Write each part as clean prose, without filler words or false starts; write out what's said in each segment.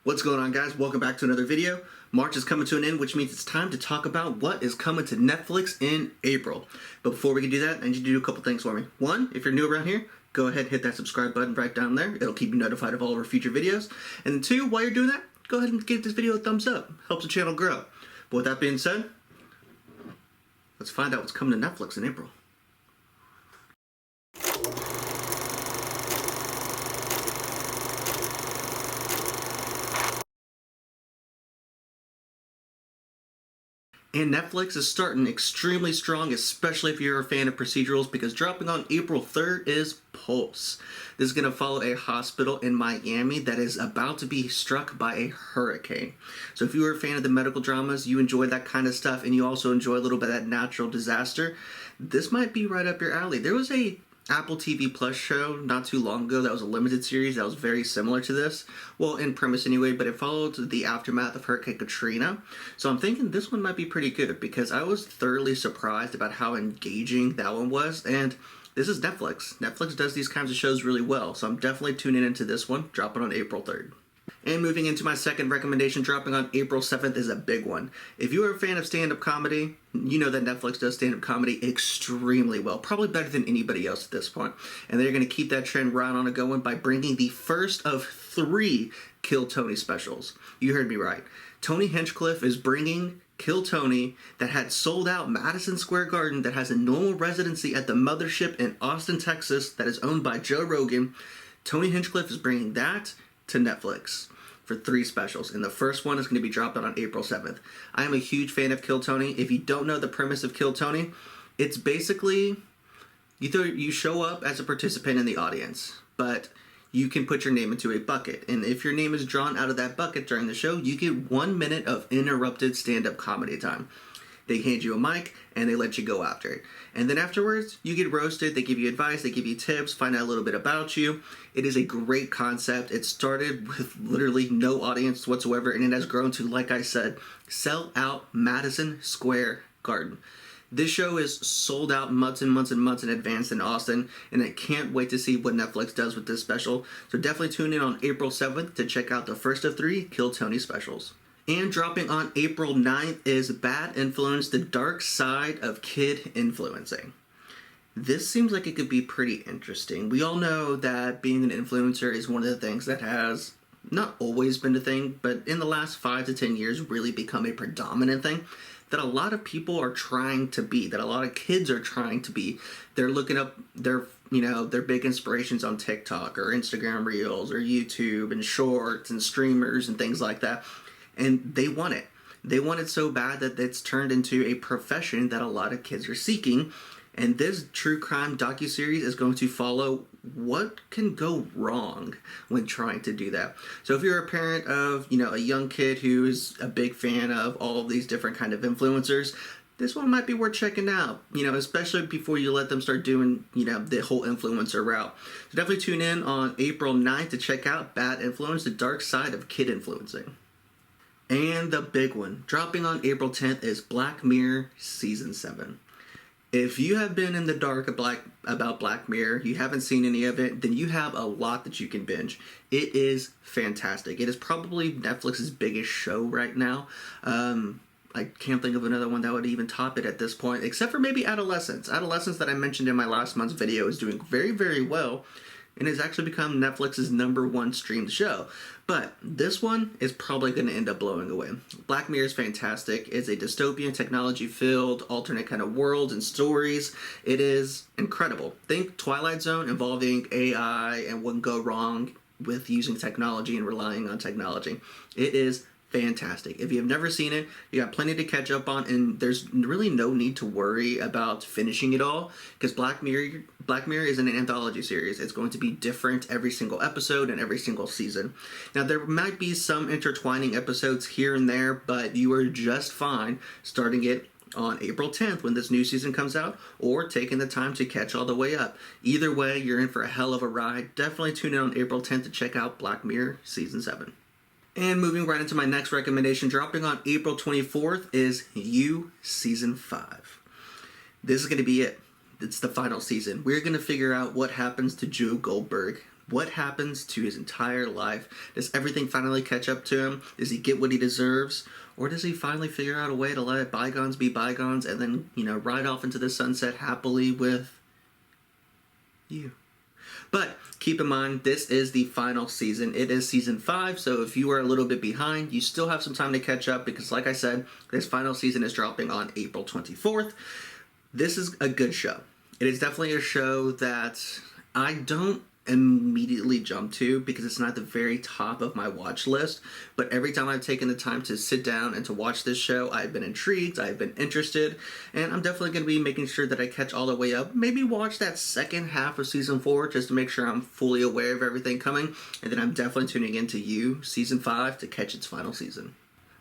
What's going on, guys? Welcome back to another video. March is coming to an end, which means it's time to talk about what is coming to Netflix in April. But before we can do that, I need you to do a couple things for me. One, if you're new around here, go ahead and hit that subscribe button right down there. It'll keep you notified of all of our future videos. And then two, while you're doing that, go ahead and give this video a thumbs up. Helps the channel grow. But with that being said, let's find out what's coming to Netflix in April. And Netflix is starting extremely strong, especially if you're a fan of procedurals, because dropping on April 3rd is Pulse. This is going to follow a hospital in Miami that is about to be struck by a hurricane. So if you are a fan of the medical dramas, you enjoy that kind of stuff, and you also enjoy a little bit of that natural disaster, this might be right up your alley. There was a Apple TV Plus show not too long ago that was a limited series that was very similar to this. Well, in premise anyway, but it followed the aftermath of Hurricane Katrina. So I'm thinking this one might be pretty good because I was thoroughly surprised about how engaging that one was. And this is Netflix. Netflix does these kinds of shows really well. So I'm definitely tuning into this one, dropping on April 3rd. And moving into my second recommendation, dropping on April 7th is a big one. If you are a fan of stand-up comedy, you know that Netflix does stand-up comedy extremely well. Probably better than anybody else at this point. And they're going to keep that trend right on going by bringing the first of 3 Kill Tony specials. You heard me right. Tony Hinchcliffe is bringing Kill Tony that had sold out Madison Square Garden, that has a normal residency at the mothership in Austin, Texas, that is owned by Joe Rogan. Tony Hinchcliffe is bringing that to Netflix for 3 specials, and the first one is going to be dropped on April 7th. I am a huge fan of Kill Tony. If you don't know the premise of Kill Tony, it's basically you show up as a participant in the audience, but you can put your name into a bucket, and if your name is drawn out of that bucket during the show, you get 1 minute of uninterrupted stand-up comedy time. They hand you a mic, and they let you go after it. And then afterwards, you get roasted. They give you advice. They give you tips, find out a little bit about you. It is a great concept. It started with literally no audience whatsoever, and it has grown to, like I said, sell out Madison Square Garden. This show is sold out months and months and months in advance in Austin, and I can't wait to see what Netflix does with this special. So definitely tune in on April 7th to check out the first of 3 Kill Tony specials. And dropping on April 9th is Bad Influence, The Dark Side of Kid Influencing. This seems like it could be pretty interesting. We all know that being an influencer is one of the things that has not always been a thing, but in the last 5 to 10 years really become a predominant thing that a lot of people are trying to be, that a lot of kids are trying to be. They're looking up their big inspirations on TikTok or Instagram Reels or YouTube and Shorts and streamers and things like that. And they want it. They want it so bad that it's turned into a profession that a lot of kids are seeking. And this true crime docuseries is going to follow what can go wrong when trying to do that. So if you're a parent of, a young kid who is a big fan of all of these different kind of influencers, this one might be worth checking out, especially before you let them start doing, the whole influencer route. So definitely tune in on April 9th to check out Bad Influence, The Dark Side of Kid Influencing. And the big one, dropping on April 10th, is Black Mirror Season 7. If you have been in the dark about Black Mirror, you haven't seen any of it, then you have a lot that you can binge. It is fantastic. It is probably Netflix's biggest show right now. I can't think of another one that would even top it at this point, except for maybe Adolescence. Adolescence, that I mentioned in my last month's video, is doing very, very well, and has actually become Netflix's #1 streamed show. But this one is probably going to end up blowing away. Black Mirror is fantastic. It's a dystopian, technology-filled, alternate kind of worlds and stories. It is incredible. Think Twilight Zone involving AI and what can go wrong with using technology and relying on technology. It is fantastic. If you have never seen it, you got plenty to catch up on, and there's really no need to worry about finishing it all, because Black Mirror is an anthology series. It's going to be different every single episode and every single season. Now, there might be some intertwining episodes here and there, but you are just fine starting it on April 10th when this new season comes out, or taking the time to catch all the way up. Either way, you're in for a hell of a ride. Definitely tune in on April 10th to check out Black Mirror Season 7. And moving right into my next recommendation, dropping on April 24th, is You Season 5. This is going to be it. It's the final season. We're going to figure out what happens to Joe Goldberg What happens to his entire life? Does everything finally catch up to him? Does he get what he deserves? Or does he finally figure out a way to let bygones be bygones and then, ride off into the sunset happily with you? But keep in mind, this is the final season. It is season 5, so if you are a little bit behind, you still have some time to catch up because, like I said, this final season is dropping on April 24th. This is a good show. It is definitely a show that I don't immediately jump to because it's not the very top of my watch list, but every time I've taken the time to sit down and to watch this show, I've been intrigued, I've been interested, and I'm definitely going to be making sure that I catch all the way up, maybe watch that second half of season 4 just to make sure I'm fully aware of everything coming, and then I'm definitely tuning into season 5 to catch its final season.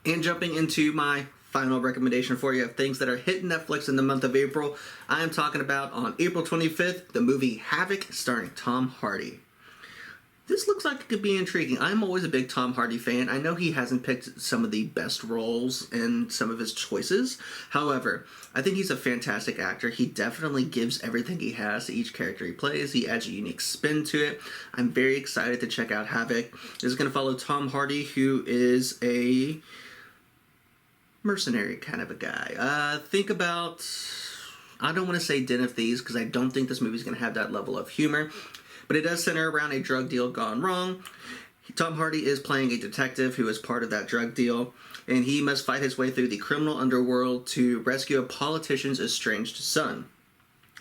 And jumping into my final recommendation for you of things that are hitting Netflix in the month of April, I am talking about on April 25th, the movie Havoc starring Tom Hardy. This looks like it could be intriguing. I'm always a big Tom Hardy fan. I know he hasn't picked some of the best roles in some of his choices. However, I think he's a fantastic actor. He definitely gives everything he has to each character he plays. He adds a unique spin to it. I'm very excited to check out Havoc. This is going to follow Tom Hardy, who is a mercenary kind of a guy. Think about, I don't want to say Den of Thieves because I don't think this movie's going to have that level of humor, but it does center around a drug deal gone wrong. Tom Hardy is playing a detective who is part of that drug deal, and he must fight his way through the criminal underworld to rescue a politician's estranged son.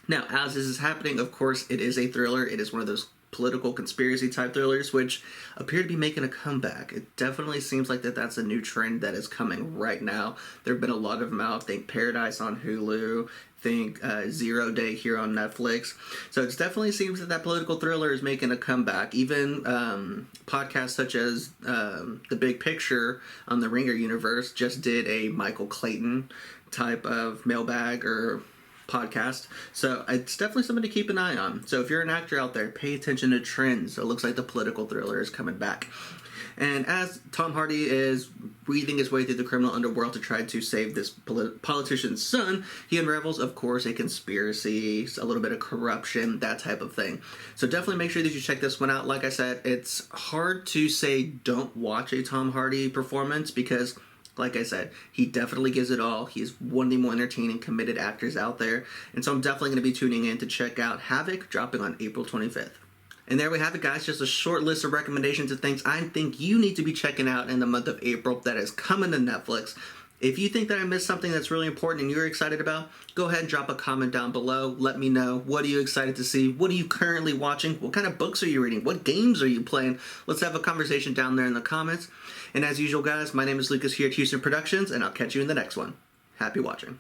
Now, as this is happening, of course, it is a thriller. It is one of those political conspiracy type thrillers which appear to be making a comeback. It definitely seems like that's a new trend that is coming right now. There have been a lot of them out. Think Paradise on Hulu, think 0 Day here on Netflix. So it definitely seems that political thriller is making a comeback. Even podcasts such as The Big Picture on the Ringer universe just did a Michael Clayton type of mailbag or podcast. So it's definitely something to keep an eye on. So if you're an actor out there, pay attention to trends. It looks like the political thriller is coming back. And as Tom Hardy is breathing his way through the criminal underworld to try to save this politician's son, he unravels, of course, a conspiracy, a little bit of corruption, that type of thing. So definitely make sure that you check this one out. Like I said, it's hard to say don't watch a Tom Hardy performance because, like I said, he definitely gives it all. He's one of the more entertaining, committed actors out there. And so I'm definitely going to be tuning in to check out Havoc, dropping on April 25th. And there we have it, guys. Just a short list of recommendations of things I think you need to be checking out in the month of April that is coming to Netflix. If you think that I missed something that's really important and you're excited about, go ahead and drop a comment down below. Let me know. What are you excited to see? What are you currently watching? What kind of books are you reading? What games are you playing? Let's have a conversation down there in the comments. And as usual, guys, my name is Lucas here at Houston Productions, and I'll catch you in the next one. Happy watching.